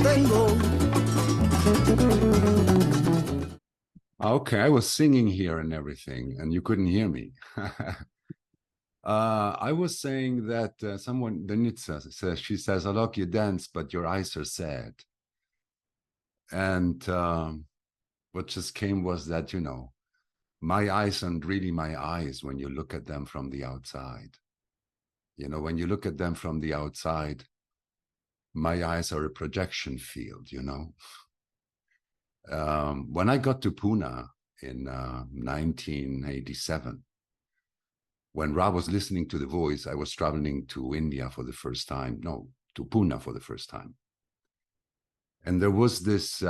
tengo. Okay, I was singing here and everything, and you couldn't hear me. I was saying that someone, Denitsa, says, she says, Alok, you dance, but your eyes are sad. And what just came was that, you know, my eyes aren't really my eyes when you look at them from the outside. You know, when you look at them from the outside, my eyes are a projection field, you know. When I got to Pune in 1987, when Ra was listening to the voice, I was traveling to India for the first time, no, to Pune for the first time. And there was this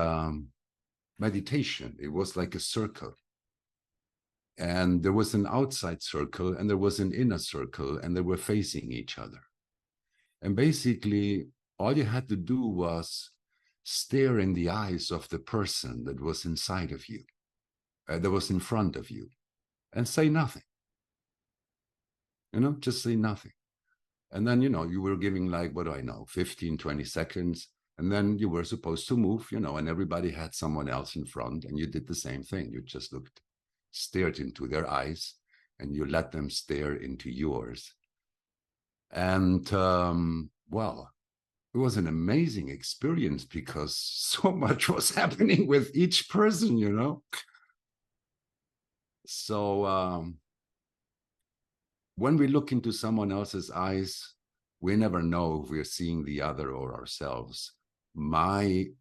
meditation. It was like a circle. And there was an outside circle and there was an inner circle, and they were facing each other. And basically, all you had to do was stare in the eyes of the person that was inside of you, that was in front of you, and say nothing. You know, just say nothing. And then, you know, you were giving like, what do I know, 15, 20 seconds. And then you were supposed to move, you know, and everybody had someone else in front, and you did the same thing. You just stared into their eyes, and you let them stare into yours. And, well, it was an amazing experience because so much was happening with each person, you know. So when we look into someone else's eyes, we never know if we're seeing the other or ourselves. Me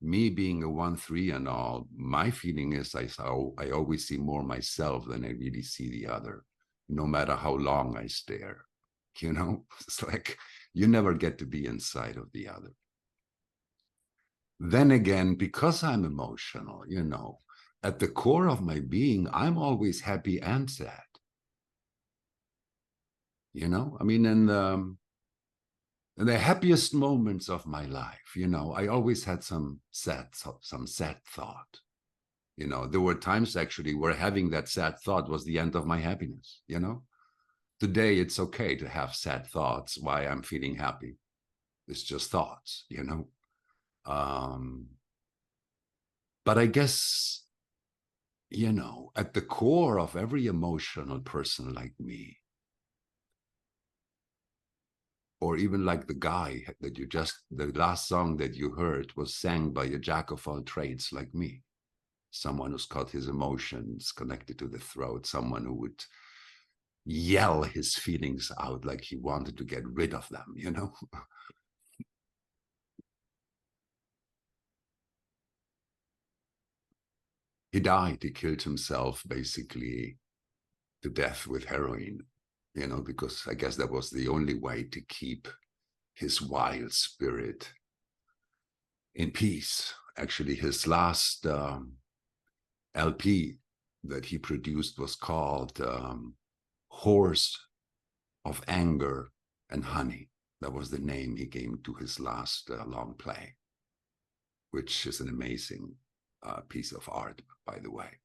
being a 1-3 and all, my feeling is I always see more myself than I really see the other, no matter how long I stare. You know, it's like you never get to be inside of the other. Then again, because I'm emotional, you know, at the core of my being, I'm always happy and sad. You know, I mean, in the happiest moments of my life, you know, I always had some sad thought. You know, there were times actually where having that sad thought was the end of my happiness, you know. Today, it's okay to have sad thoughts. Why I'm feeling happy. It's just thoughts, you know. But I guess, you know, at the core of every emotional person like me, or even like the guy that the last song that you heard was sang by a jack of all trades like me, someone who's got his emotions connected to the throat, someone who would yell his feelings out like he wanted to get rid of them, you know. He died, he killed himself basically to death with heroin, you know, because I guess that was the only way to keep his wild spirit in peace. Actually, his last LP that he produced was called Horse of Anger and Honey. That was the name he gave to his last long play, which is an amazing piece of art, by the way.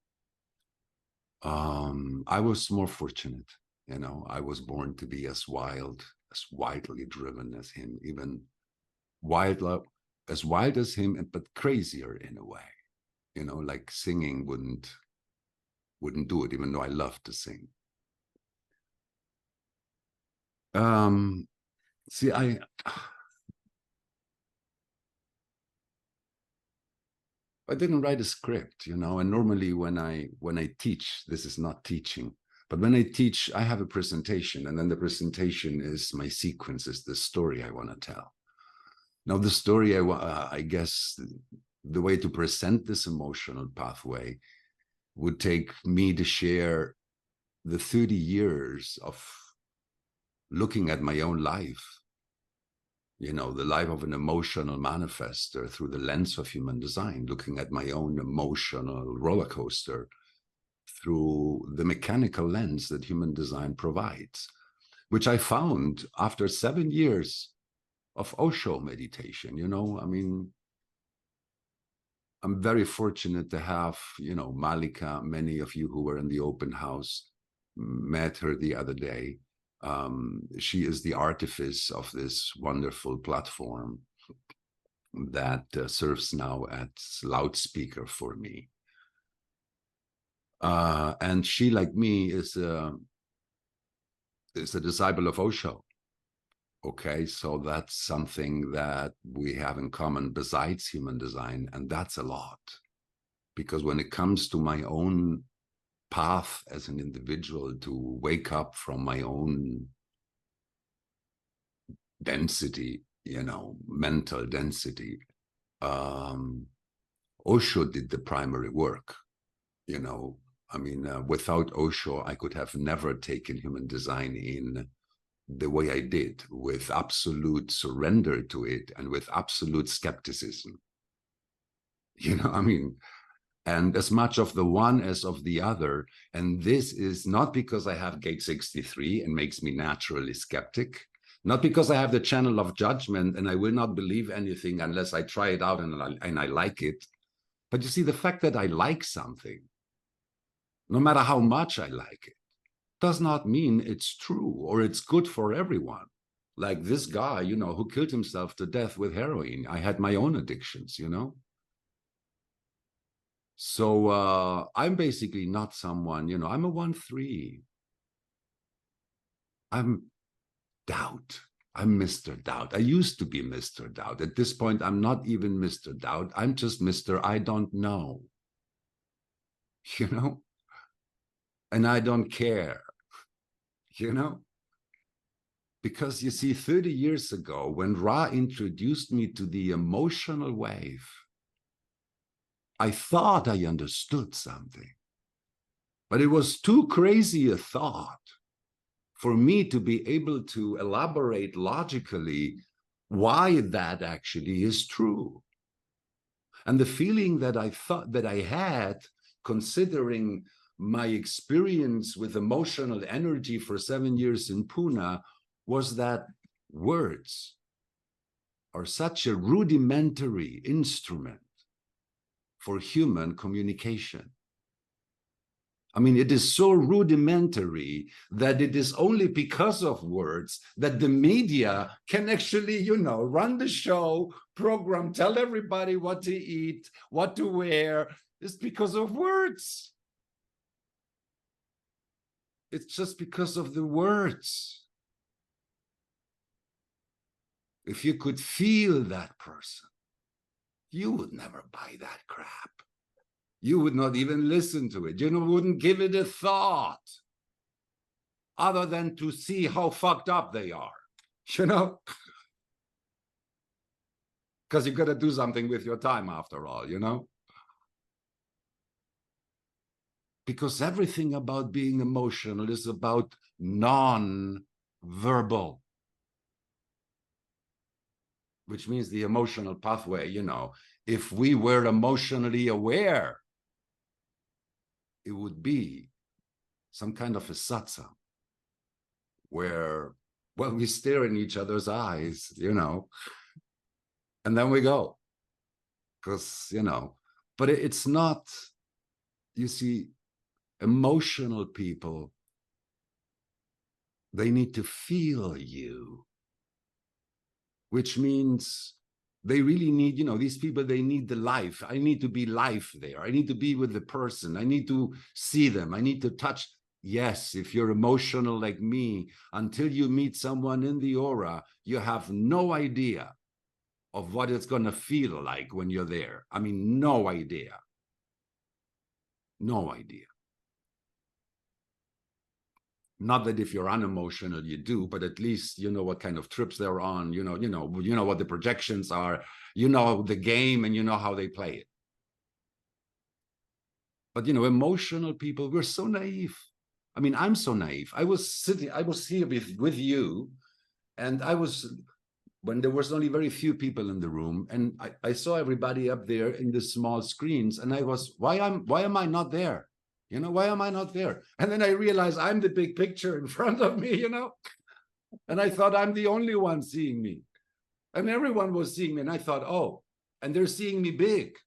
I was more fortunate, you know. I was born to be as wildly driven as him, even as wild as him, but crazier in a way. You know, like singing wouldn't do it, even though I love to sing. See, I didn't write a script, you know, and normally when I teach, this is not teaching, but when I teach, I have a presentation, and then the presentation is my sequence, is the story I want to tell. Now, the story, I guess, the way to present this emotional pathway would take me to share the 30 years of looking at my own life, you know, the life of an emotional manifester through the lens of human design, looking at my own emotional roller coaster through the mechanical lens that human design provides, which I found after 7 years of Osho meditation. You know, I mean, I'm very fortunate to have, you know, Malika, many of you who were in the open house, met her the other day. She is the artifice of this wonderful platform. that serves now as loudspeaker for me. And she, like me, is a disciple of Osho. Okay, so that's something that we have in common besides human design, and that's a lot. Because when it comes to my own path as an individual to wake up from my own density, mental density, Osho did the primary work. Without Osho, I could have never taken human design in the way I did, with absolute surrender to it and with absolute skepticism. And as much of the one as of the other. And this is not because I have gate 63 and makes me naturally skeptic, not because I have the channel of judgment and I will not believe anything unless I try it out and I like it. But you see, the fact that I like something, no matter how much I like it, does not mean it's true or it's good for everyone. Like this guy, who killed himself to death with heroin. I had my own addictions, So I'm basically not someone, I'm a 1-3. I'm doubt. I'm Mr. Doubt. I used to be Mr. Doubt. At this point, I'm not even Mr. Doubt. I'm just Mr. I don't know. And I don't care, Because you see, 30 years ago, when Ra introduced me to the emotional wave, I thought I understood something. But it was too crazy a thought for me to be able to elaborate logically why that actually is true. And the feeling that I thought that I had, considering my experience with emotional energy for 7 years in Pune, was that words are such a rudimentary instrument for human communication. It is so rudimentary that it is only because of words that the media can actually, run the show, program, tell everybody what to eat, what to wear. It's because of words. It's just because of the words. If you could feel that person, you would never buy that crap. You would not even listen to it. You wouldn't give it a thought other than to see how fucked up they are, Because you've got to do something with your time after all, Because everything about being emotional is about non-verbal, which means the emotional pathway, If we were emotionally aware, it would be some kind of a satsang where, we stare in each other's eyes, and then we go. Because, but it's not, you see, emotional people, they need to feel you, which means they really need, these people, they need the life. I need to be life there. I need to be with the person. I need to see them. I need to touch. Yes, if you're emotional like me, until you meet someone in the aura, you have no idea of what it's going to feel like when you're there. No idea. No idea. Not that if you're unemotional, you do, but at least you know what kind of trips they're on, you know what the projections are, the game, and you know how they play it. But emotional people, we're so naive. I'm so naive. I was here with you, and when there was only very few people in the room, and I saw everybody up there in the small screens, and I was, why am I not there? Why am I not there? And then I realized I'm the big picture in front of me, and I thought I'm the only one seeing me, and everyone was seeing me, and I thought, oh, and they're seeing me big.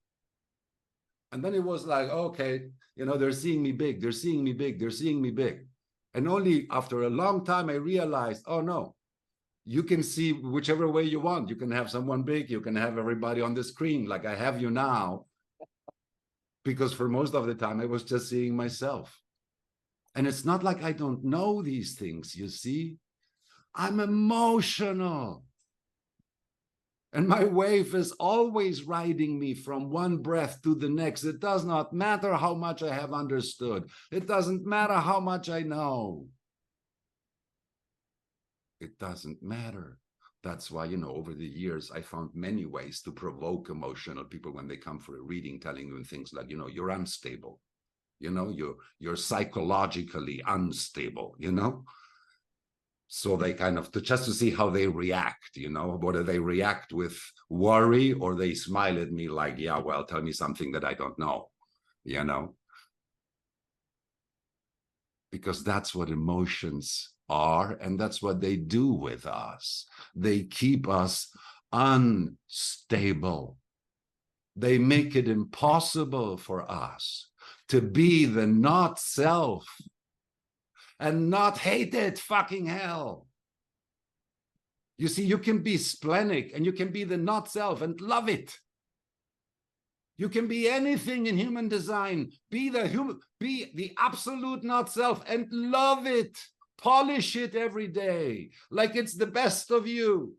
And then it was like, okay, they're seeing me big, they're seeing me big, they're seeing me big. And only after a long time, I realized, oh no, You can see whichever way you want. You can have someone big, you can have everybody on the screen like I have you now, because for most of the time I was just seeing myself. And it's not like I don't know these things, you see. I'm emotional. And my wave is always riding me from one breath to the next. It does not matter how much I have understood. It doesn't matter how much I know. It doesn't matter. That's why, over the years, I found many ways to provoke emotional people when they come for a reading, telling them things like, you're unstable. You're psychologically unstable, So they kind of, just to see how they react, whether they react with worry or they smile at me like, yeah, well, tell me something that I don't know, Because that's what emotions are, and that's what they do with us. They keep us unstable. They make it impossible for us to be the not self and not hate it, fucking hell. You see, you can be splenic and you can be the not self and love it. You can be anything in human design. Be the absolute not self and love it. Polish it every day like it's the best of you.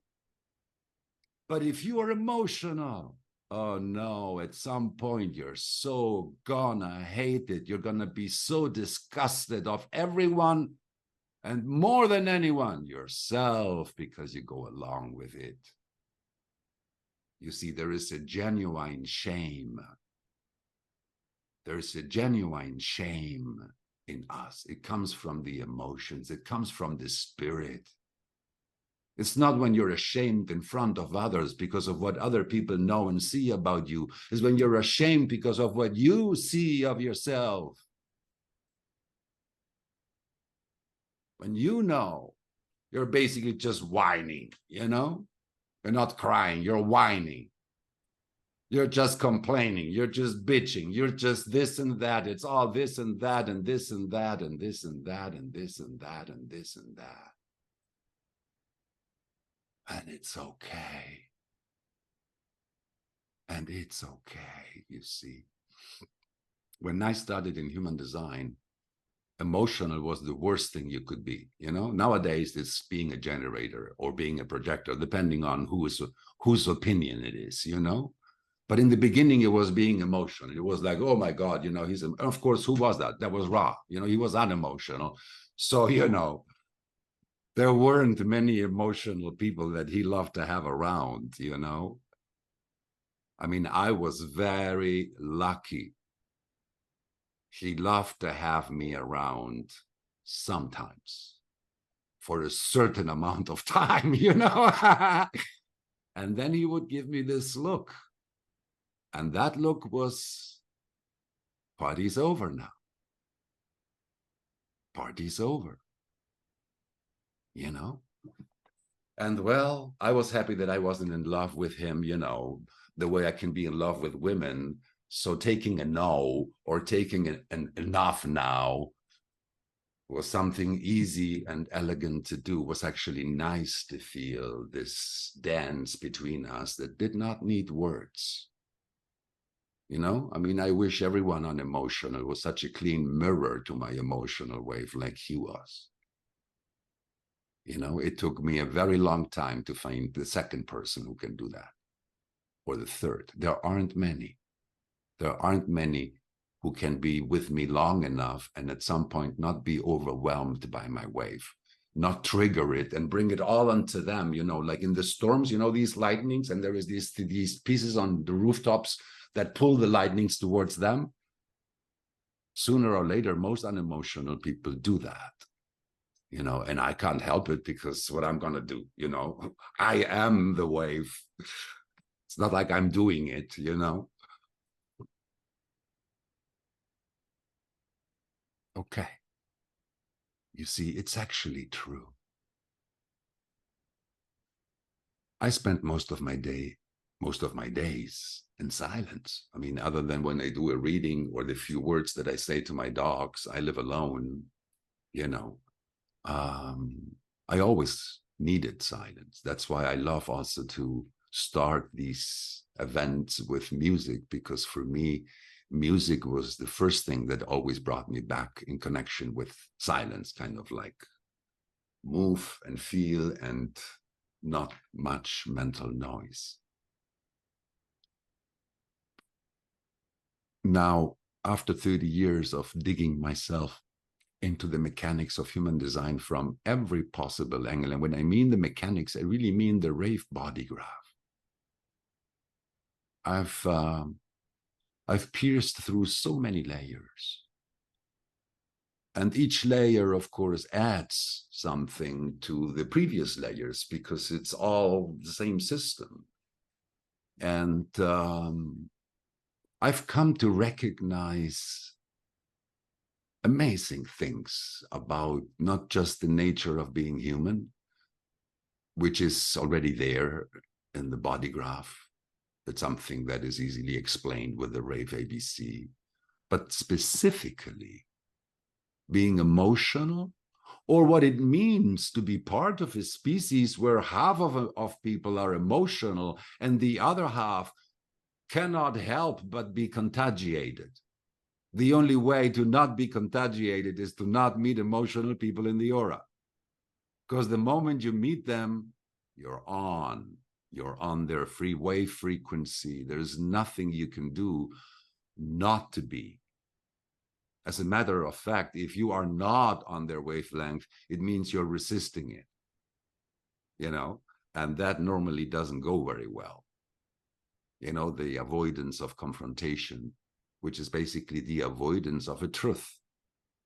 But if you are emotional, oh no, at some point you're so gonna hate it. You're gonna be so disgusted of everyone, and more than anyone, yourself, because you go along with it. You see, there is a genuine shame. There's a genuine shame in us. It comes from the emotions. It comes from the spirit. It's not when you're ashamed in front of others because of what other people know and see about you. It's when you're ashamed because of what you see of yourself. When you're basically just whining, You're not crying, you're whining. You're just complaining, you're just bitching, you're just this and that. It's all this and that and this and that and this and that and this and that and this and that. And it's okay. And it's okay, you see. When I started in human design, emotional was the worst thing you could be, Nowadays, it's being a generator or being a projector, depending on whose opinion it is, But in the beginning, it was being emotional. It was like, oh my God, of course, who was that? That was Ra, he was unemotional. So, there weren't many emotional people that he loved to have around, I mean, I was very lucky. He loved to have me around sometimes for a certain amount of time, And then he would give me this look. And that look was, party's over now. Party's over. And well, I was happy that I wasn't in love with him, the way I can be in love with women. So taking a no or taking an enough now was something easy and elegant to do. It was actually nice to feel this dance between us that did not need words. I mean, I wish everyone unemotional was such a clean mirror to my emotional wave like he was. It took me a very long time to find the second person who can do that, or the third. There aren't many. There aren't many who can be with me long enough and at some point not be overwhelmed by my wave, not trigger it and bring it all onto them, like in the storms, these lightnings, and there is these pieces on the rooftops that pull the lightnings towards them. Sooner or later, most unemotional people do that, and I can't help it because what I'm going to do, I am the wave. It's not like I'm doing it, Okay. You see, it's actually true. I spent most of my days in silence. I mean, other than when I do a reading or the few words that I say to my dogs, I live alone, I always needed silence. That's why I love also to start these events with music, because for me, music was the first thing that always brought me back in connection with silence, kind of like move and feel and not much mental noise. Now, after 30 years of digging myself into the mechanics of human design from every possible angle, and when I mean the mechanics, I really mean the Rave body graph. I've pierced through so many layers. And each layer, of course, adds something to the previous layers because it's all the same system. And I've come to recognize amazing things about not just the nature of being human, which is already there in the body graph. It's something that is easily explained with the Rave ABC, but specifically being emotional, or what it means to be part of a species where half of people are emotional and the other half cannot help but be contagiated. The only way to not be contagiated is to not meet emotional people in the aura. Because the moment you meet them, you're on their free wave frequency. There's nothing you can do not to be. As a matter of fact, if you are not on their wavelength, it means you're resisting it, you know, and that normally doesn't go very well. You know, the avoidance of confrontation, which is basically the avoidance of a truth.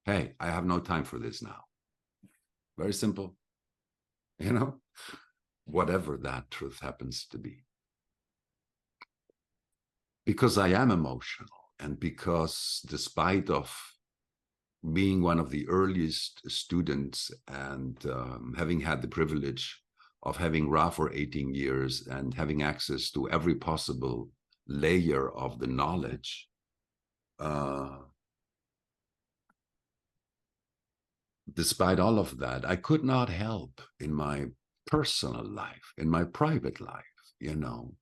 Hey, I have no time for this now. Very simple, you know, whatever that truth happens to be. Because I am emotional, and because despite of being one of the earliest students and having had the privilege of having Ra for 18 years and having access to every possible layer of the knowledge, despite all of that, I could not help in my personal life, in my private life, you know,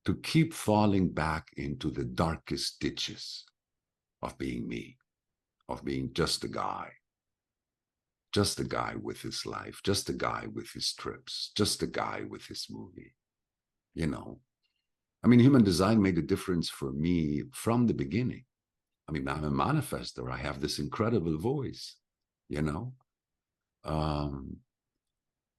to keep falling back into the darkest ditches of being me, of being just a guy with his life, just a guy with his trips, just a guy with his movie, you know. I mean, human design made a difference for me from the beginning. I mean, I'm a manifester. I have this incredible voice, you know.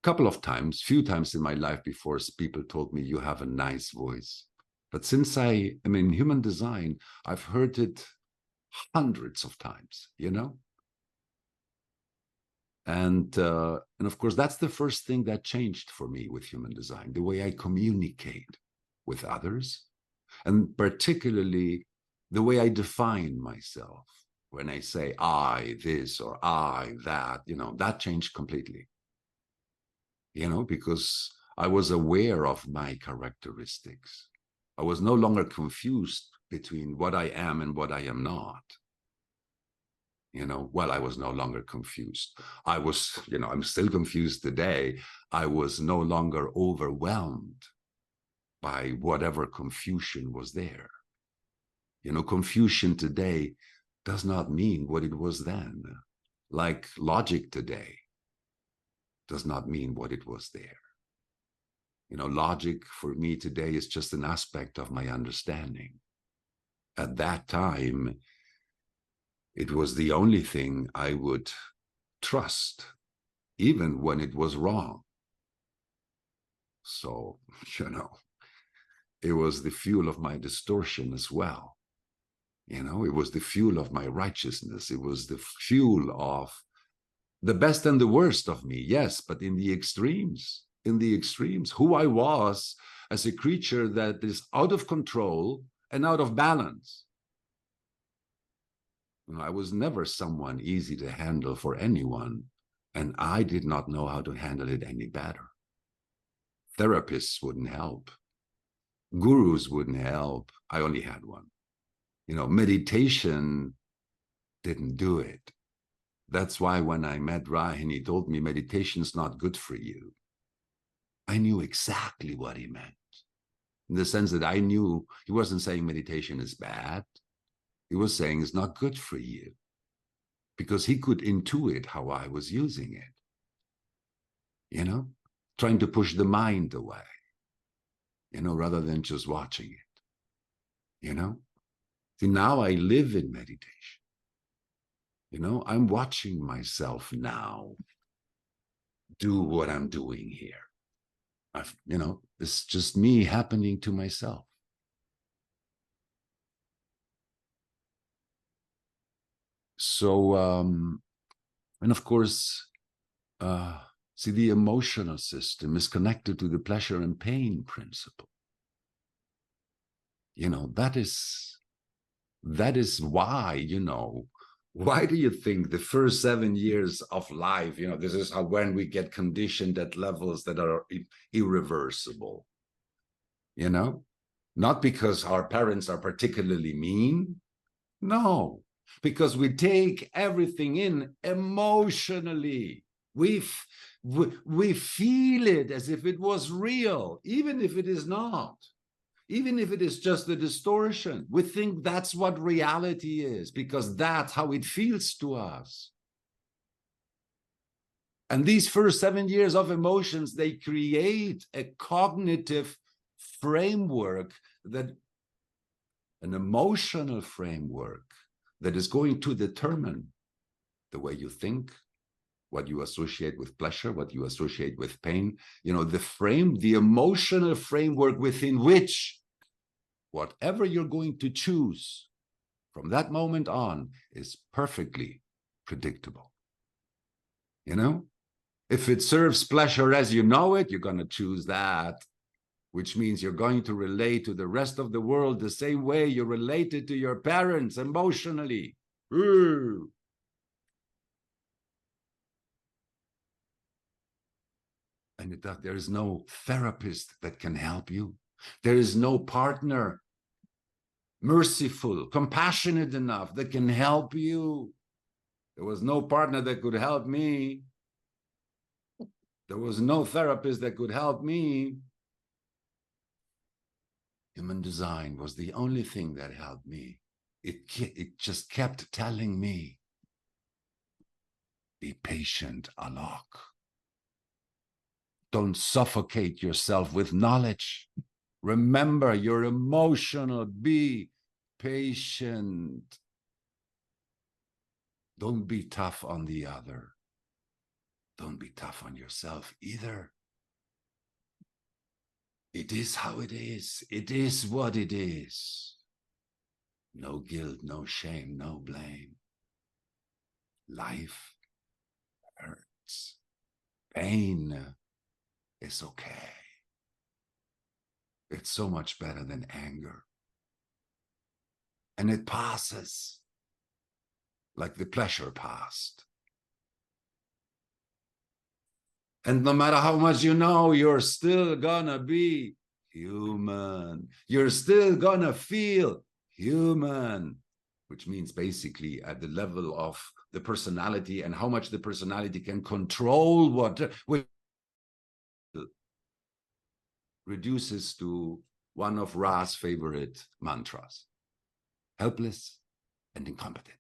Couple of times, few times in my life before, people told me, you have a nice voice. But since I am in human design, I've heard it hundreds of times, you know. And of course, that's the first thing that changed for me with human design, the way I communicate with others, and particularly the way I define myself. When I say I this or I that, you know, that changed completely. You know, because I was aware of my characteristics. I was no longer confused between what I am and what I am not. You know, well, I was no longer confused. I was, you know, I'm still confused today. I was no longer overwhelmed by whatever confusion was there. You know, confusion today does not mean what it was then. Like logic today does not mean what it was there. You know, logic for me today is just an aspect of my understanding. At that time, it was the only thing I would trust, even when it was wrong. So, you know, it was the fuel of my distortion as well. You know, it was the fuel of my righteousness. It was the fuel of the best and the worst of me, yes, but in the extremes, who I was as a creature that is out of control and out of balance. You know, I was never someone easy to handle for anyone, and I did not know how to handle it any better. Therapists wouldn't help. Gurus wouldn't help. I only had one. You know, meditation didn't do it. That's why when I met Ra and he told me meditation's not good for you, I knew exactly what he meant, in the sense that I knew he wasn't saying meditation is bad. He was saying it's not good for you, because he could intuit how I was using it, trying to push the mind away, rather than just watching it. See, now I live in meditation. I'm watching myself now do what I'm doing here. It's just me happening to myself. So, and of course, see, the emotional system is connected to the pleasure and pain principle. That is why, why do you think the first 7 years of life, this is how, when we get conditioned at levels that are irreversible, not because our parents are particularly mean, no, because we take everything in emotionally. We feel it as if it was real, even if it is not. Even if it is just a distortion, we think that's what reality is, because that's how it feels to us. And these first 7 years of emotions, they create a cognitive framework, an emotional framework that is going to determine the way you think, what you associate with pleasure, what you associate with pain, the emotional framework within which whatever you're going to choose from that moment on is perfectly predictable. If it serves pleasure as you know it, you're going to choose that, which means you're going to relate to the rest of the world the same way you related to your parents emotionally. Ooh. And there is no therapist that can help you. There is no partner merciful, compassionate enough that can help you. There was no partner that could help me. There was no therapist that could help me. Human design was the only thing that helped me. It just kept telling me, be patient, Alok. Don't suffocate yourself with knowledge. Remember, you're emotional. Be patient. Don't be tough on the other. Don't be tough on yourself either. It is how it is. It is what it is. No guilt, no shame, no blame. Life hurts. Pain is okay. It's so much better than anger. And it passes like the pleasure passed. And no matter how much you know, you're still gonna be human. You're still gonna feel human, which means basically at the level of the personality and how much the personality can control which reduces to one of Ra's favorite mantras: helpless and incompetent.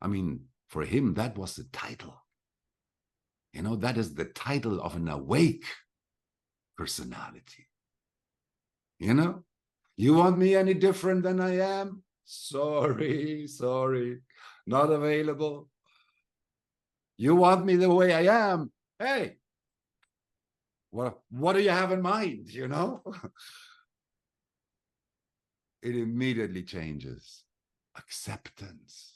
I mean, for him, that was the title. That is the title of an awake personality. You want me any different than I am? Sorry, not available. You want me the way I am? Hey, what do you have in mind? It immediately changes. Acceptance.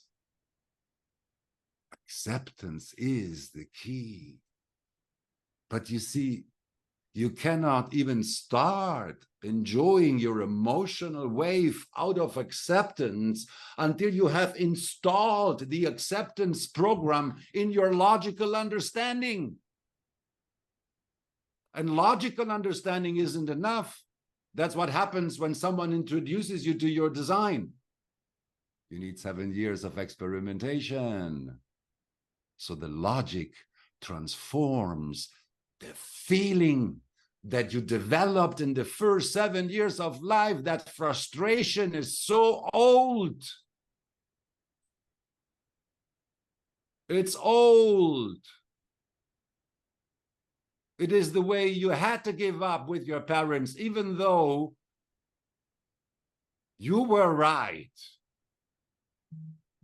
Acceptance is the key. But you see, you cannot even start enjoying your emotional wave out of acceptance until you have installed the acceptance program in your logical understanding. And logical understanding isn't enough. That's what happens when someone introduces you to your design. You need 7 years of experimentation. So the logic transforms the feeling that you developed in the first 7 years of life. That frustration is so old. It's old. It is the way you had to give up with your parents, even though you were right.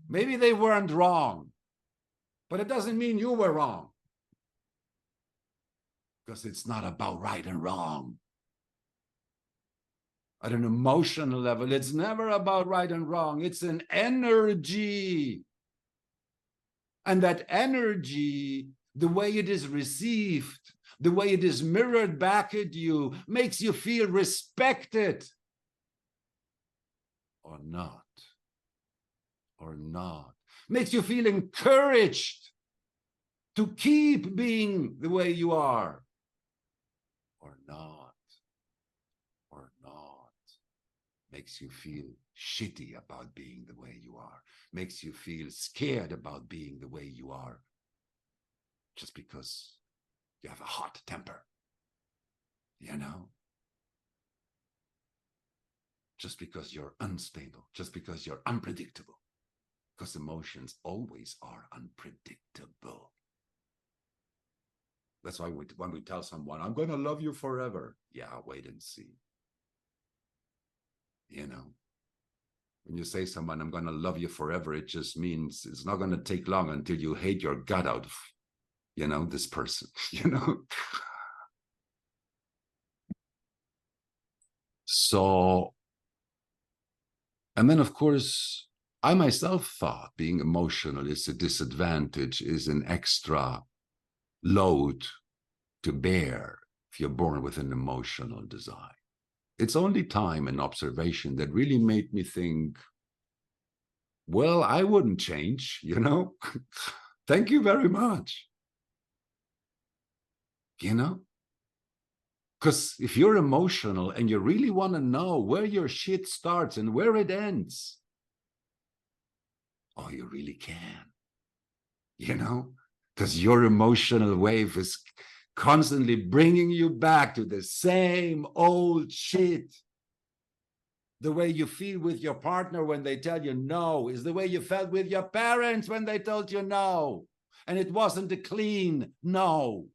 Maybe they weren't wrong, but it doesn't mean you were wrong. Because it's not about right and wrong. At an emotional level, it's never about right and wrong. It's an energy. And that energy, the way it is received, the way it is mirrored back at you, makes you feel respected. Or not. Or not. Makes you feel encouraged to keep being the way you are. Or not. Or not. Makes you feel shitty about being the way you are. Makes you feel scared about being the way you are. Just because you have a hot temper. You know? Just because you're unstable. Just because you're unpredictable. Because emotions always are unpredictable. That's why when we tell someone, I'm going to love you forever. Yeah, wait and see. You know, when you say someone, I'm going to love you forever, it just means it's not going to take long until you hate your gut out of, you know, this person, you know. So, and then of course, I myself thought being emotional is a disadvantage, is an extra load to bear if you're born with an emotional design. It's only time and observation that really made me think, well, I wouldn't change, you know? Thank you very much. You know? Because if you're emotional and you really want to know where your shit starts and where it ends, oh, you really can. You know? Because your emotional wave is constantly bringing you back to the same old shit. The way you feel with your partner when they tell you no is the way you felt with your parents when they told you no. And it wasn't a clean no.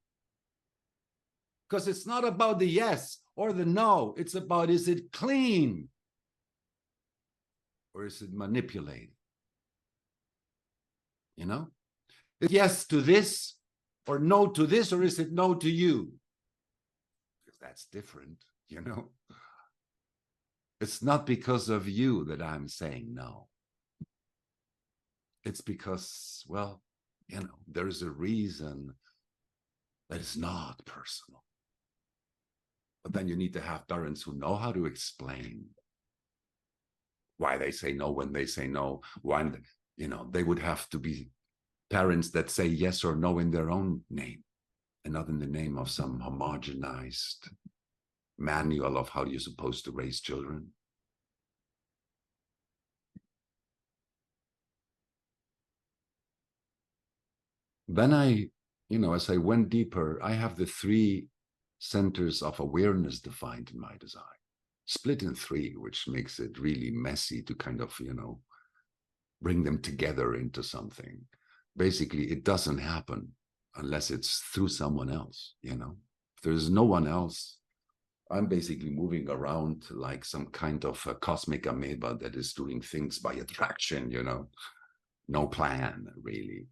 Because it's not about the yes or the no. It's about, is it clean? Or is it manipulated? You know? Is yes to this or no to this, or is it no to you? Because that's different, you know? It's not because of you that I'm saying no. It's because, well, you know, there's a reason that is not personal. But then you need to have parents who know how to explain why they say no when they say no. Why, you know, they would have to be parents that say yes or no in their own name and not in the name of some homogenized manual of how you're supposed to raise children. Then I, you know, as I went deeper, I have the 3 centers of awareness defined in my design, split in 3, which makes it really messy to kind of, you know, bring them together into something. Basically, it doesn't happen unless it's through someone else, you know. If there's no one else, I'm basically moving around like some kind of a cosmic amoeba that is doing things by attraction, you know. No plan, really.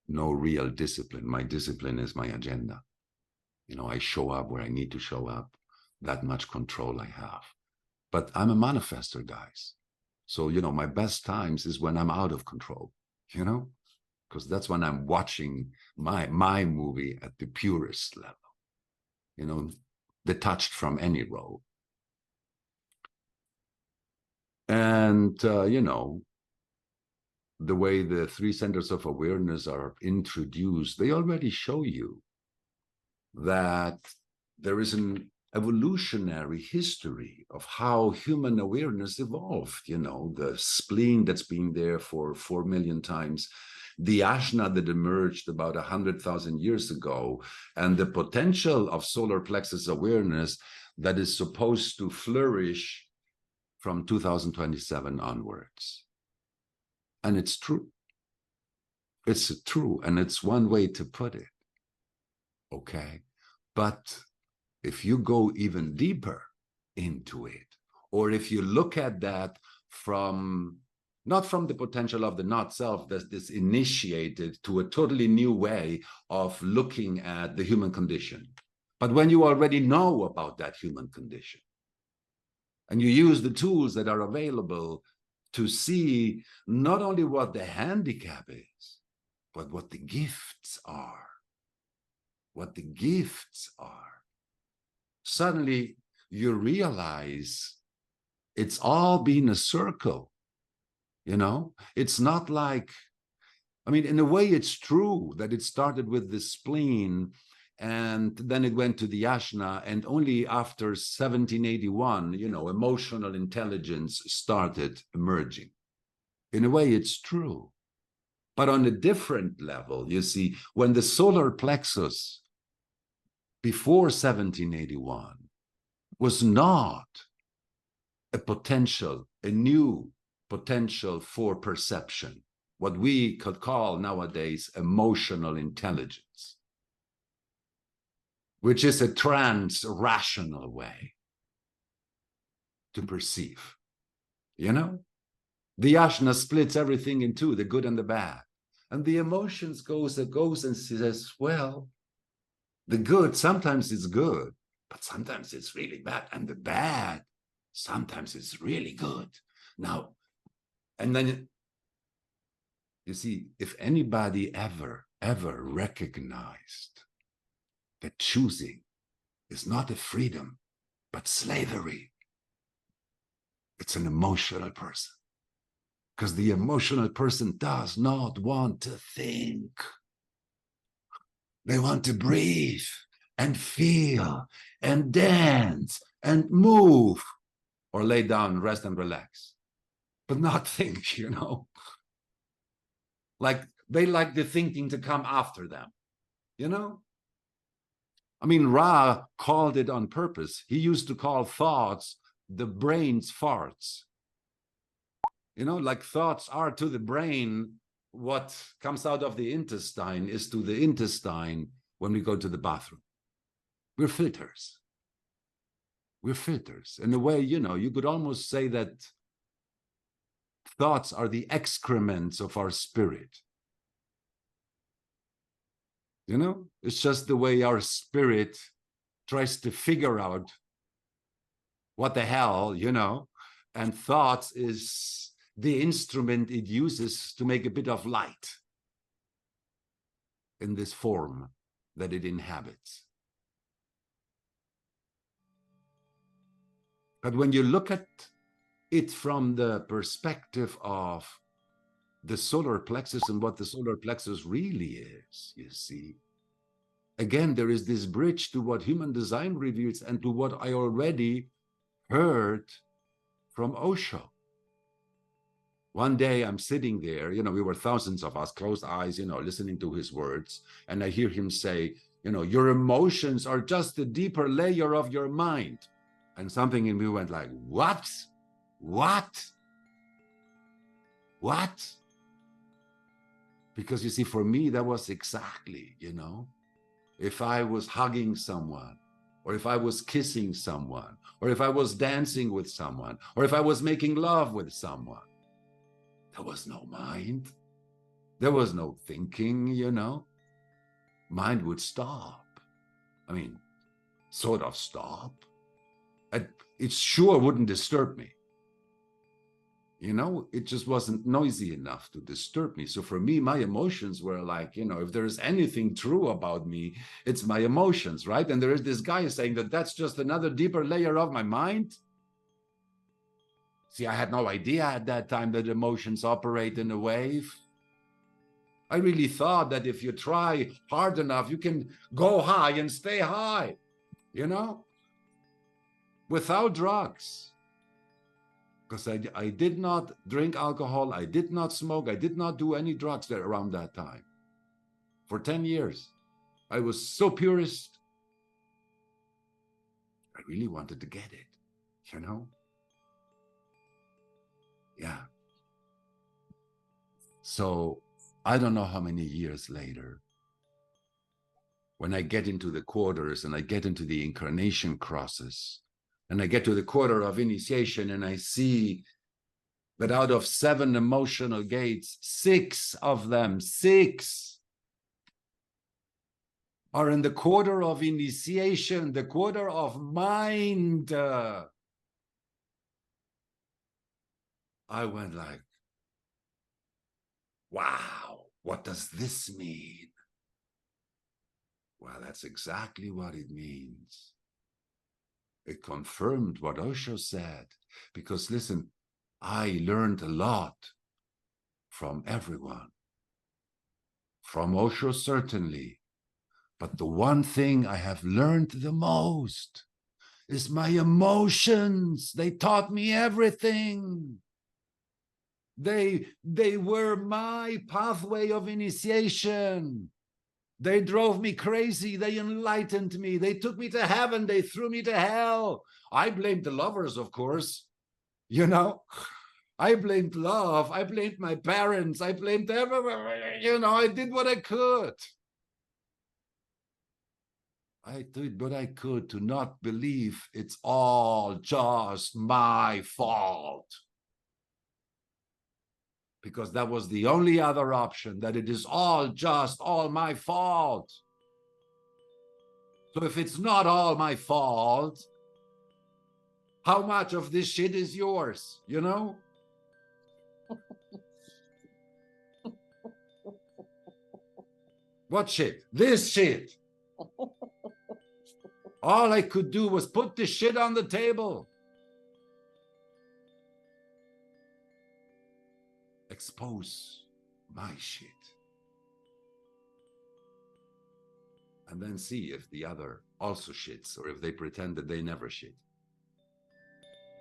No real discipline. My discipline is my agenda. You know, I show up where I need to show up. That much control I have. But I'm a manifester, guys. So, you know, my best times is when I'm out of control, you know, because that's when I'm watching my movie at the purest level, you know, detached from any role. And, you know, the way the 3 centers of awareness are introduced, they already show you that there is an evolutionary history of how human awareness evolved. You know, the spleen that's been there for 4 million times, the ajna that emerged about 100,000 years ago, and the potential of solar plexus awareness that is supposed to flourish from 2027 onwards. And it's true. It's true, and it's one way to put it. Okay, but if you go even deeper into it, or if you look at that from, not from the potential of the not self that's this initiated to a totally new way of looking at the human condition, but when you already know about that human condition, and you use the tools that are available to see not only what the handicap is, but what the gifts are. What the gifts are. Suddenly you realize it's all been a circle, you know? It's not like, I mean, in a way it's true that it started with the spleen and then it went to the ajna, and only after 1781, you know, emotional intelligence started emerging. In a way it's true. But on a different level, you see, when the solar plexus before 1781 was not a potential, a new potential for perception, what we could call nowadays emotional intelligence, which is a trans-rational way to perceive. You know, the ajna splits everything in two, the good and the bad, and the emotions goes and says, well, the good, sometimes it's good, but sometimes it's really bad. And the bad, sometimes it's really good. Now, and then, you see, if anybody ever recognized that choosing is not a freedom, but slavery, it's an emotional person. Because the emotional person does not want to think. They want to breathe and feel and dance and move, or lay down, rest and relax, but not think, you know. Like they like the thinking to come after them, you know. I mean, Ra called it on purpose. He used to call thoughts the brain's farts. You know, like thoughts are to the brain what comes out of the intestine is to the intestine when we go to the bathroom. We're filters. We're filters. In a way, you know, you could almost say that thoughts are the excrements of our spirit. You know, it's just the way our spirit tries to figure out what the hell, you know, and thoughts is the instrument it uses to make a bit of light in this form that it inhabits. But when you look at it from the perspective of the solar plexus and what the solar plexus really is, you see, again, there is this bridge to what human design reveals and to what I already heard from Osho. One day I'm sitting there, you know, we were thousands of us, closed eyes, you know, listening to his words. And I hear him say, you know, your emotions are just a deeper layer of your mind. And something in me went like, what? What? What? Because you see, for me, that was exactly, you know, if I was hugging someone, or if I was kissing someone, or if I was dancing with someone, or if I was making love with someone, there was no mind. There was no thinking, you know. Mind would stop. I mean, sort of stop. It sure wouldn't disturb me. You know, it just wasn't noisy enough to disturb me. So for me, my emotions were like, you know, if there's anything true about me, it's my emotions, right? And there is this guy saying that that's just another deeper layer of my mind. See, I had no idea at that time that emotions operate in a wave. I really thought that if you try hard enough, you can go high and stay high, you know? without drugs. Because I did not drink alcohol, I did not smoke, I did not do any drugs there around that time. For 10 years. I was so purist. I really wanted to get it, you know? Yeah. So I don't know how many years later, when I get into the quarters and I get into the incarnation crosses, and I get to the quarter of initiation and I see that out of 7 emotional gates, 6 of them, 6 are in the quarter of initiation, the quarter of mind. I went like, wow, what does this mean? Well, that's exactly what it means. It confirmed what Osho said, because listen, I learned a lot from everyone, from Osho certainly, but the one thing I have learned the most is my emotions. They taught me everything. They were my pathway of initiation. They drove me crazy. They enlightened me. They took me to heaven. They threw me to hell. I blamed the lovers, of course. You know, I blamed love. I blamed my parents. I blamed everyone. You know, I did what I could. I did what I could to not believe it's all just my fault. Because that was the only other option, that it is all my fault. So if it's not all my fault, how much of this shit is yours, you know? What shit? This shit. All I could do was put the shit on the table. Expose my shit. And then see if the other also shits, or if they pretend that they never shit.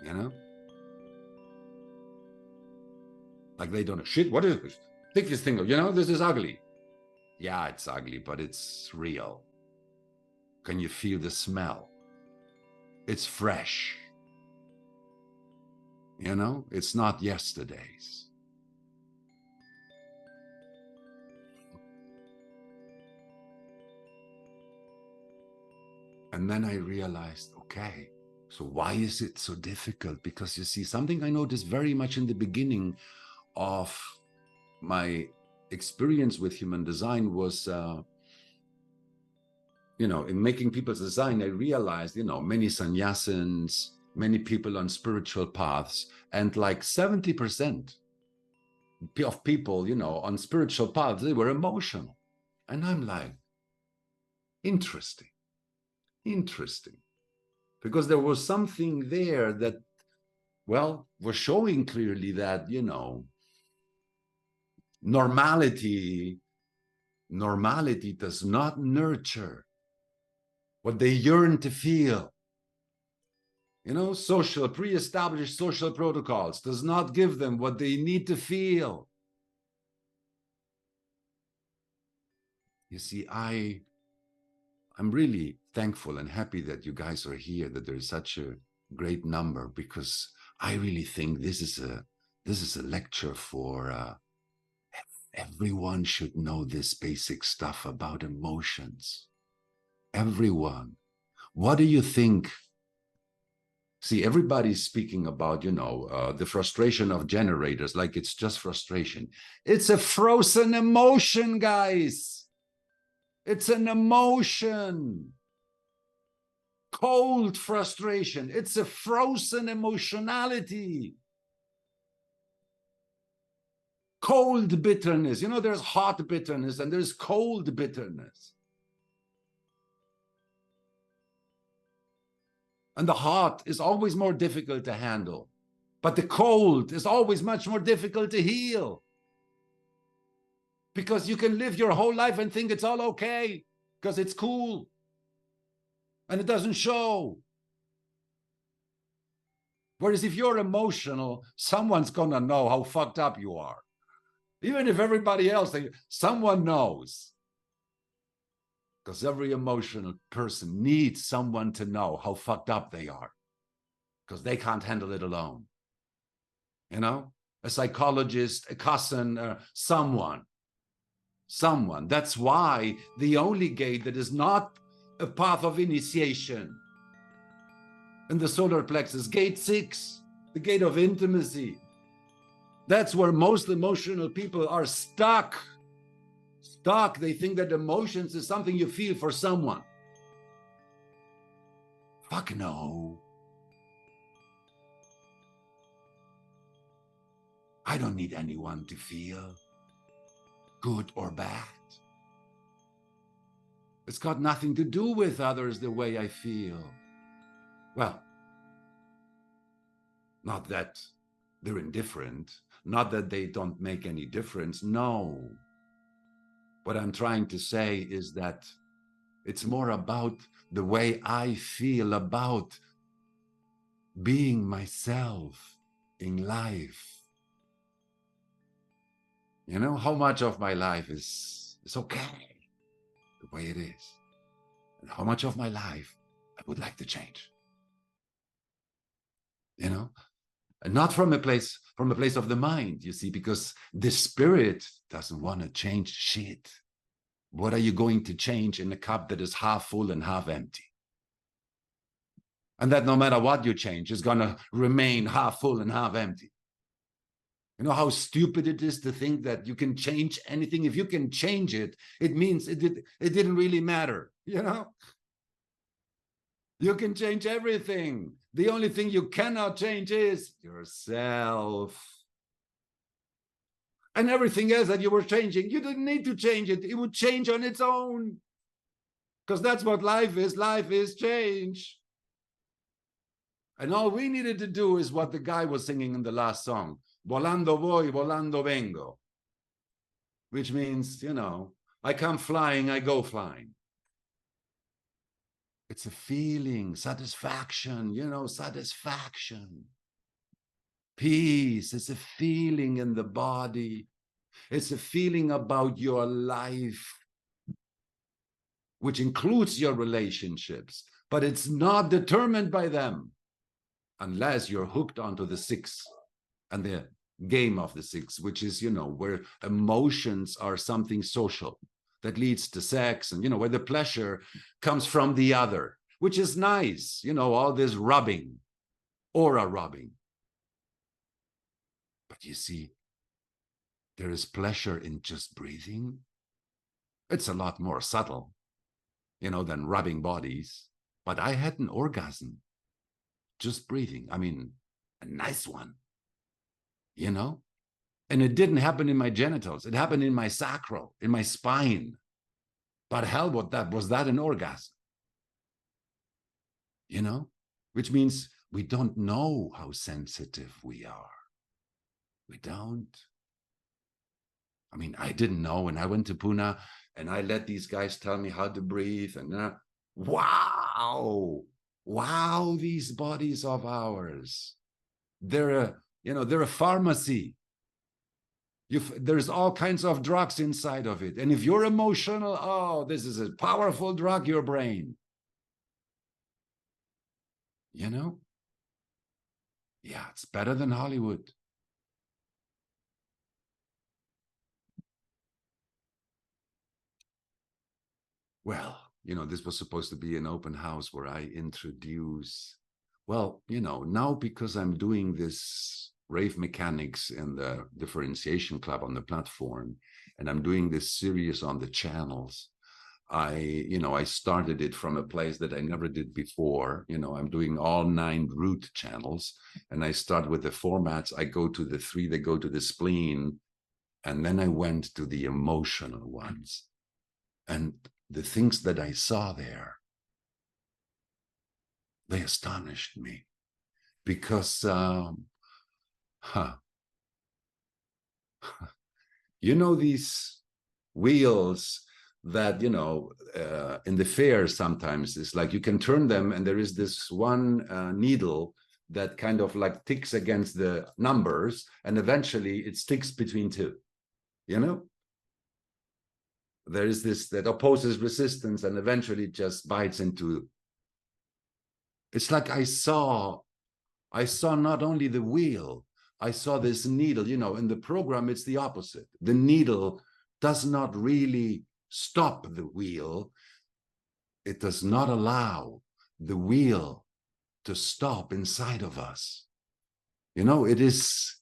You know? Like they don't know. Shit, what is this? Take this thing, you know, this is ugly. Yeah, it's ugly, but it's real. Can you feel the smell? It's fresh. You know, it's not yesterday's. And then I realized, okay, so why is it so difficult? Because you see, something I noticed very much in the beginning of my experience with human design was, you know, in making people's design, I realized, you know, many sannyasins, many people on spiritual paths, and like 70% of people, you know, on spiritual paths, they were emotional. And I'm like, interesting. Because there was something there that, well, was showing clearly that, you know, normality does not nurture what they yearn to feel. You know, pre-established social protocols does not give them what they need to feel. You see, I'm really thankful and happy that you guys are here, that there's such a great number, because I really think this is a lecture for everyone should know this basic stuff about emotions. Everyone. What do you think? See, everybody's speaking about, you know, the frustration of generators, like it's just frustration. It's a frozen emotion, guys. It's an emotion. Cold frustration. It's a frozen emotionality. Cold bitterness. You know, there's hot bitterness and there's cold bitterness. And the hot is always more difficult to handle. But the cold is always much more difficult to heal. Because you can live your whole life and think it's all okay, because it's cool. And it doesn't show. Whereas if you're emotional, someone's gonna know how fucked up you are. Even if everybody else, someone knows. Because every emotional person needs someone to know how fucked up they are. Because they can't handle it alone. You know? A psychologist, a cousin, someone. That's why the only gate that is not a path of initiation in the solar plexus, gate 6, the gate of intimacy. That's where most emotional people are stuck. They think that emotions is something you feel for someone. Fuck no. I don't need anyone to feel good or bad. It's got nothing to do with others the way I feel. Well, not that they're indifferent, not that they don't make any difference. No. What I'm trying to say is that it's more about the way I feel about being myself in life. You know, how much of my life is okay the way it is, and how much of my life I would like to change. You know, and not from a place of the mind, you see, because the spirit doesn't want to change shit. What are you going to change in a cup that is half full and half empty? And that no matter what you change, is going to remain half full and half empty. You know how stupid it is to think that you can change anything. If you can change it, it means it didn't really matter, you know? You can change everything. The only thing you cannot change is yourself. And everything else that you were changing, you didn't need to change it. It would change on its own. Because that's what life is. Life is change. And all we needed to do is what the guy was singing in the last song. Volando voy, volando vengo. Which means, you know, I come flying, I go flying. It's a feeling, satisfaction, you know, satisfaction. Peace, it's a feeling in the body. It's a feeling about your life, which includes your relationships, but it's not determined by them unless you're hooked onto the 6 and the game of the 6, which is, you know, where emotions are something social that leads to sex, and, you know, where the pleasure comes from the other, which is nice, you know, all this rubbing, aura rubbing. But you see, there is pleasure in just breathing. It's a lot more subtle, you know, than rubbing bodies. But I had an orgasm just breathing. I mean, a nice one, you know? And it didn't happen in my genitals. It happened in my sacral, in my spine. But hell, was that an orgasm? You know? Which means we don't know how sensitive we are. We don't. I mean, I didn't know when I went to Pune and I let these guys tell me how to breathe. And wow, these bodies of ours. They're a pharmacy. There's all kinds of drugs inside of it. And if you're emotional, oh, this is a powerful drug, your brain. You know? Yeah, it's better than Hollywood. Well, you know, this was supposed to be an open house where I introduce, well, you know, now because I'm doing this rave mechanics in the differentiation club on the platform, and I'm doing this series on the channels, I started it from a place that I never did before. You know, I'm doing all 9 root channels, and I start with the formats. I go to the 3 that go to the spleen, and then I went to the emotional ones. And the things that I saw there, they astonished me, because you know, these wheels that, you know, in the fair sometimes, it's like you can turn them and there is this one needle that kind of like ticks against the numbers, and eventually it sticks between two, you know? There is this that opposes resistance and eventually just bites into. It's like I saw not only the wheel, I saw this needle. You know, in the program, it's the opposite. The needle does not really stop the wheel. It does not allow the wheel to stop inside of us. You know, it is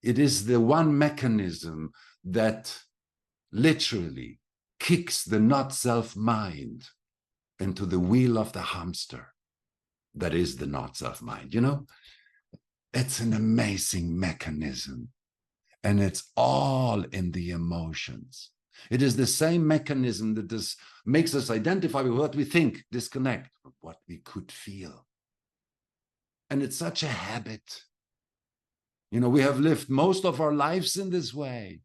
the one mechanism that literally kicks the not self mind into the wheel of the hamster that is the not self mind. You know, it's an amazing mechanism, and it's all in the emotions. It is the same mechanism that makes us identify with what we think, disconnect from what we could feel. And it's such a habit. You know, we have lived most of our lives in this way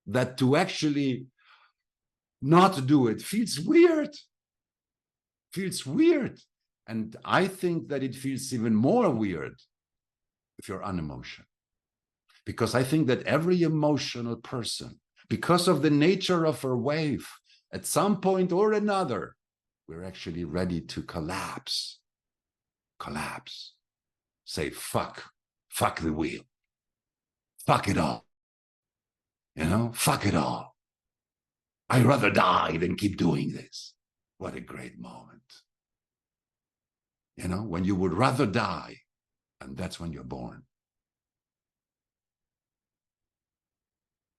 that to actually not do it feels weird. Feels weird. And I think that it feels even more weird if you're unemotional. Because I think that every emotional person, because of the nature of our wave, at some point or another, we're actually ready to collapse. Collapse. Say, fuck the wheel. Fuck it all. You know, fuck it all. I'd rather die than keep doing this. What a great moment. You know, when you would rather die, and that's when you're born.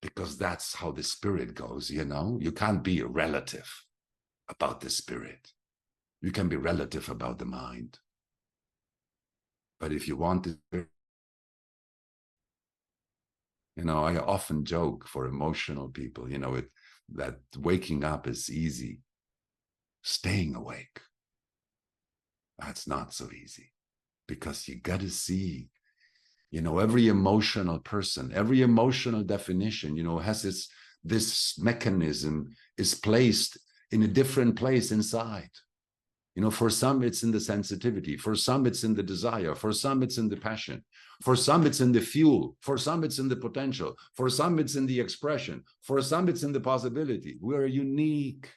Because that's how the spirit goes, you know. You can't be a relative about the spirit. You can be relative about the mind. But if you want it, you know, I often joke for emotional people, you know, that waking up is easy. Staying awake, that's not so easy, because you got to see, you know, every emotional person, every emotional definition, you know, has this mechanism is placed in a different place inside. You know, for some, it's in the sensitivity. For some, it's in the desire. For some, it's in the passion. For some, it's in the fuel. For some, it's in the potential. For some, it's in the expression. For some, it's in the possibility. We're unique.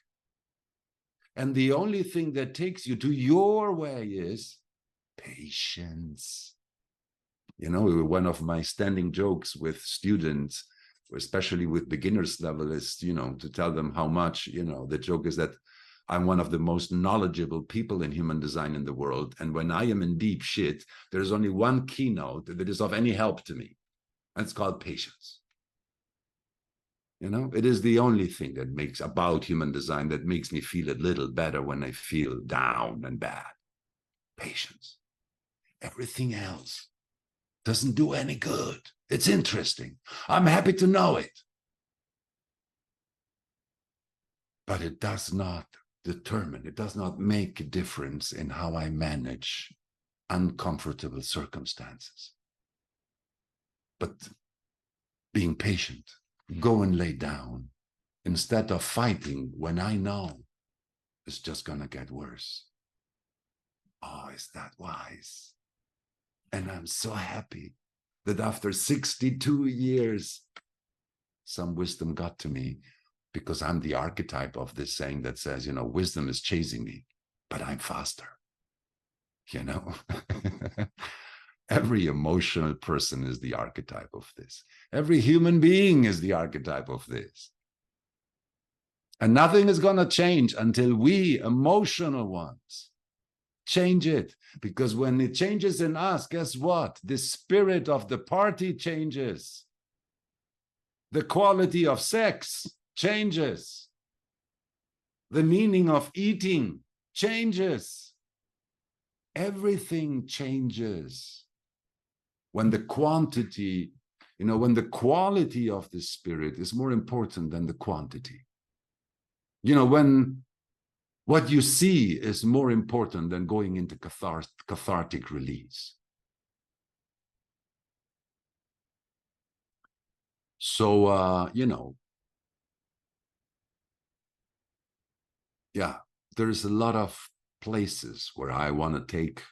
And the only thing that takes you to your way is patience. You know, one of my standing jokes with students, especially with beginners level, is, you know, to tell them how much, you know, the joke is that I'm one of the most knowledgeable people in human design in the world. And when I am in deep shit, there's only one keynote that is of any help to me. And it's called patience. You know, it is the only thing that makes about human design that makes me feel a little better when I feel down and bad. Patience. Everything else doesn't do any good. It's interesting. I'm happy to know it. But it does not determine, it does not make a difference in how I manage uncomfortable circumstances. But being patient, go and lay down instead of fighting when I know it's just going to get worse. Oh, is that wise? And I'm so happy that after 62 years, some wisdom got to me, because I'm the archetype of this saying that says, you know, wisdom is chasing me, but I'm faster. You know, every emotional person is the archetype of this. Every human being is the archetype of this. And nothing is going to change until we, emotional ones, change it. Because when it changes in us, guess what? The spirit of the party changes. The quality of sex changes. The meaning of eating changes. Everything changes when the quantity, you know, when the quality of the spirit is more important than the quantity. You know, when what you see is more important than going into cathartic release. So, you know, yeah, there's a lot of places where I want to take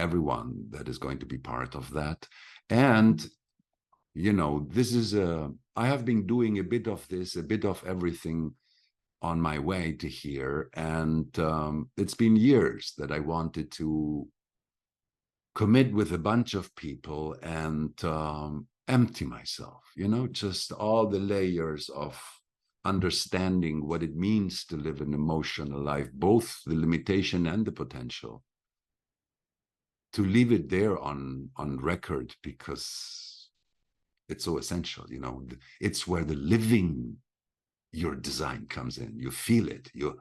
everyone that is going to be part of that. And, you know, this is I have been doing a bit of this, a bit of everything on my way to here. And it's been years that I wanted to commit with a bunch of people and empty myself, you know, just all the layers of understanding what it means to live an emotional life, both the limitation and the potential, to leave it there on record, because it's so essential. You know, it's where the living your design comes in. You feel it. You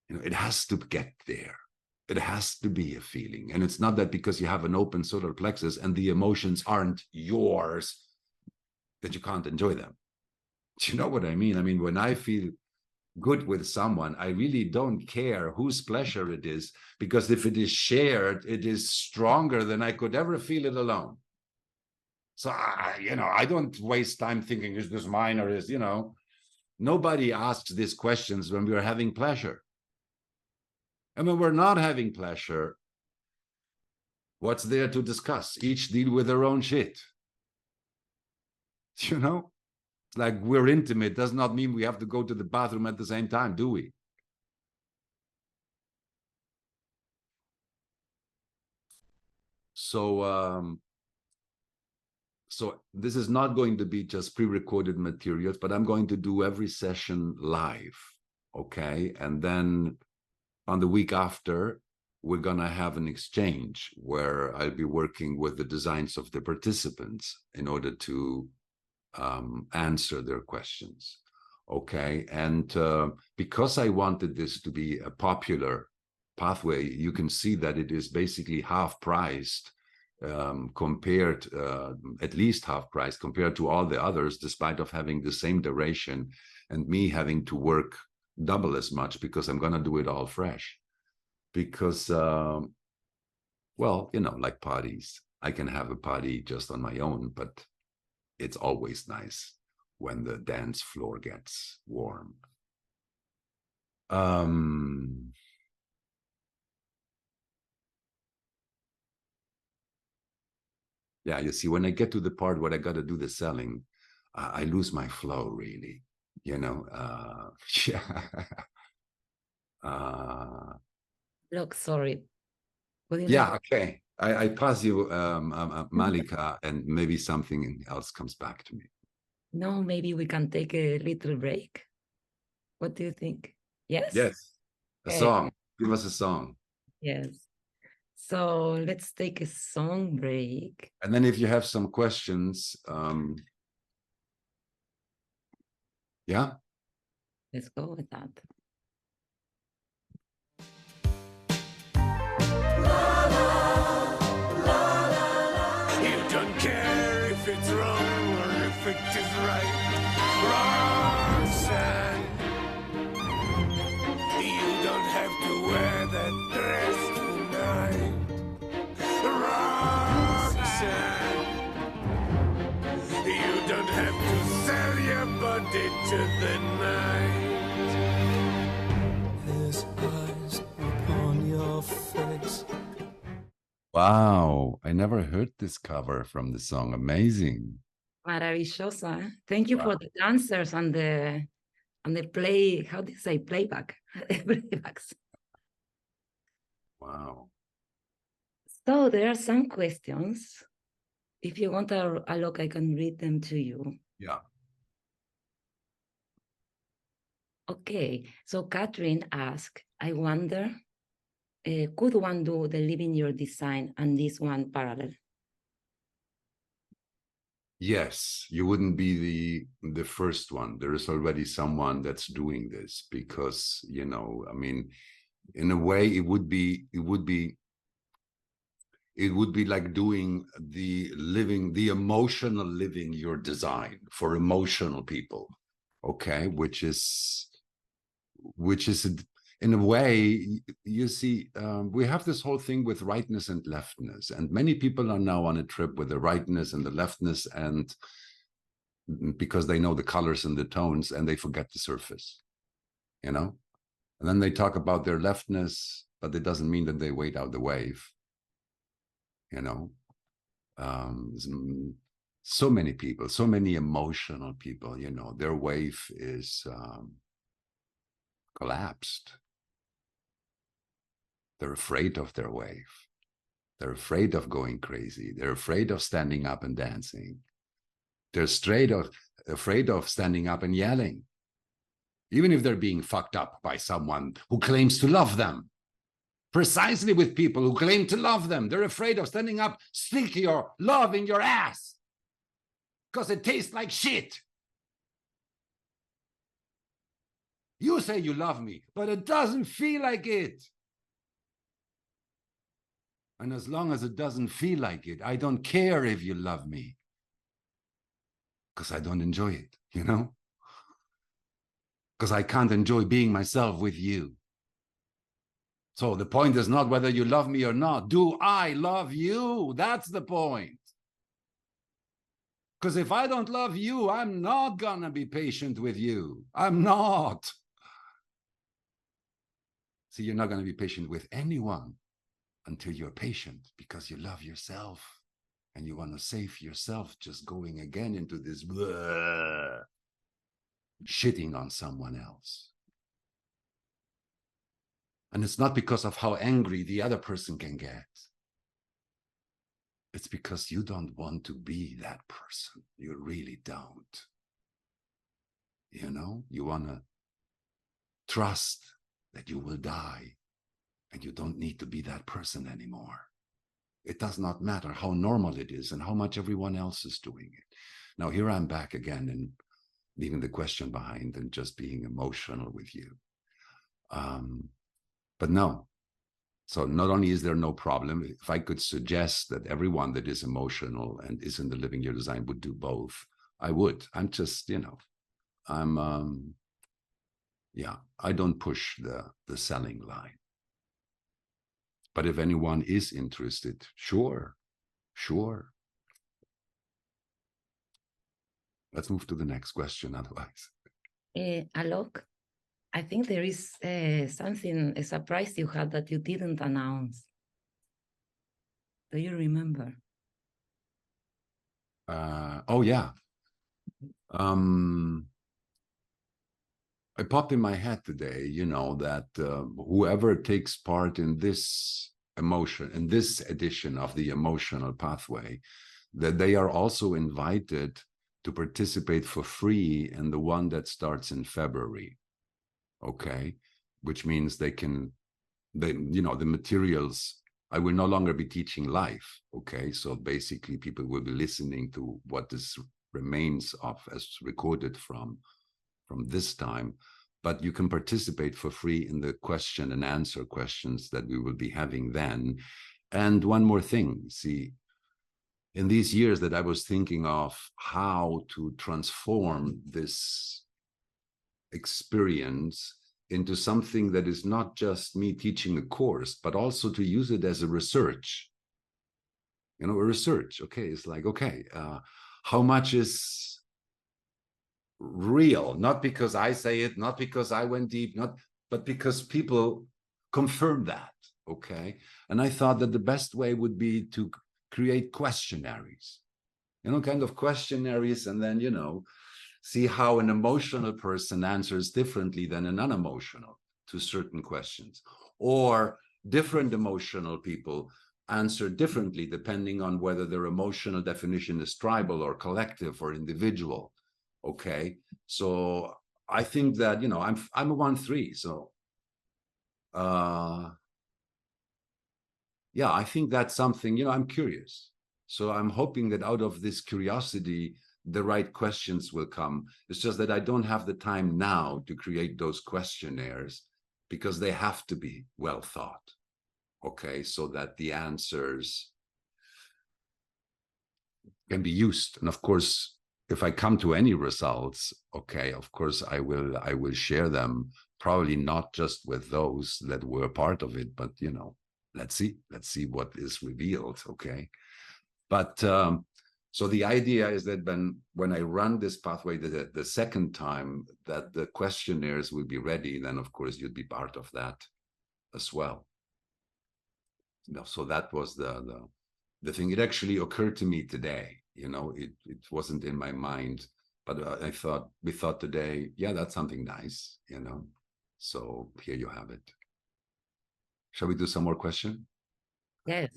know, it has to get there. It has to be a feeling. And it's not that because you have an open solar plexus and the emotions aren't yours that you can't enjoy them. Do you know what I mean? I mean, when I feel good with someone, I really don't care whose pleasure it is, because if it is shared, it is stronger than I could ever feel it alone. So, you know, I don't waste time thinking, is this mine or is, you know, nobody asks these questions when we're having pleasure. And when we're not having pleasure, what's there to discuss? Each deal with their own shit. You know, like we're intimate does not mean we have to go to the bathroom at the same time, do we? So, so this is not going to be just pre-recorded materials, but I'm going to do every session live, okay? And then on the week after, we're gonna have an exchange where I'll be working with the designs of the participants in order to answer their questions, okay? And because I wanted this to be a popular pathway, you can see that it is basically half priced compared, at least half price compared to all the others, despite of having the same duration and me having to work double as much, because I'm going to do it all fresh. Because, well, you know, like parties, I can have a party just on my own, but it's always nice when the dance floor gets warm. Yeah, you see, when I get to the part where I got to do the selling, I lose my flow, really, you know. Yeah. Look, sorry. Yeah, okay. I pass you Malika, and maybe something else comes back to me. No, maybe we can take a little break. What do you think? Yes? Yes, a Okay. song. Give us a song. Yes. So let's take a song break. And then if you have some questions, yeah? Let's go with that. You don't care if it's wrong or if it is right. Roxanne, you don't have to wear that dress tonight. Roxanne, you don't have to sell your body to the night. There's eyes upon your face. Wow, I never heard this cover from the song. Amazing. Maravillosa. Thank you Wow. for the dancers and the play. How do you say playback? Playbacks. Wow. So there are some questions. If you want a look, I can read them to you. Yeah. Okay. So Catherine asked, I wonder, could one do the living your design and this one parallel? Yes, you wouldn't be the first one. There is already someone that's doing this, because, you know, I mean, in a way, it would be like doing the emotional living your design for emotional people, okay? Which is in a way, you see, we have this whole thing with rightness and leftness, and many people are now on a trip with the rightness and the leftness, and because they know the colors and the tones, and they forget the surface, you know. And then they talk about their leftness, but it doesn't mean that they wait out the wave. you know. So many people, so many emotional people, you know, their wave is collapsed. They're afraid of their wave. They're afraid of going crazy. They're afraid of standing up and dancing. They're afraid of standing up and yelling, even if they're being fucked up by someone who claims to love them. Precisely with people who claim to love them, they're afraid of standing up, stick your love in your ass because it tastes like shit. You say you love me, but it doesn't feel like it. And as long as it doesn't feel like it, I don't care if you love me, because I don't enjoy it, you know? Because I can't enjoy being myself with you. So the point is not whether you love me or not. Do I love you? That's the point. Because if I don't love you, I'm not gonna be patient with you. I'm not. See, you're not gonna be patient with anyone until you're patient, because you love yourself and you want to save yourself just going again into this bleh, shitting on someone else. And it's not because of how angry the other person can get. It's because you don't want to be that person. You really don't. You know, you want to trust that you will die and you don't need to be that person anymore. It does not matter how normal it is and how much everyone else is doing it. Now, here I'm back again and leaving the question behind and just being emotional with you. But no. So not only is there no problem, if I could suggest that everyone that is emotional and is in the living year design would do both, I would. I'm just, you know, yeah, I don't push the selling line. But if anyone is interested, sure. Let's move to the next question otherwise. Alok, I think there is something, a surprise you had that you didn't announce. Do you remember? Oh, yeah. It popped in my head today, you know, that whoever takes part in this edition of the emotional pathway, that they are also invited to participate for free in the one that starts in February. Okay, which means you know, the materials, I will no longer be teaching live. Okay, so basically people will be listening to what this remains of as recorded from this time, but you can participate for free in the question and answer questions that we will be having then. And one more thing, see, in these years that I was thinking of how to transform this experience into something that is not just me teaching a course, but also to use it as a research, you know, a research. Okay, it's like, okay, how much is real? Not because I say it, not because I went deep, but because people confirm that. Okay, and I thought that the best way would be to create questionnaires, you know, kind of questionnaires, and then, you know, see how an emotional person answers differently than an unemotional to certain questions, or different emotional people answer differently depending on whether their emotional definition is tribal or collective or individual. Okay, so I think that, you know, I'm a 1-3, so yeah, I think that's something, you know, I'm curious. So I'm hoping that out of this curiosity, the right questions will come. It's just that I don't have the time now to create those questionnaires because they have to be well thought. Okay, so that the answers can be used. And of course, if I come to any results, okay, of course I will share them, probably not just with those that were part of it, but, you know, let's see what is revealed. Okay, but so the idea is that when I run this pathway the second time, that the questionnaires will be ready, then of course you'd be part of that as well. So that was the the thing, it actually occurred to me today, you know, it wasn't in my mind, but we thought today, yeah, that's something nice, you know. So here you have it. Shall we do some more question? Yes.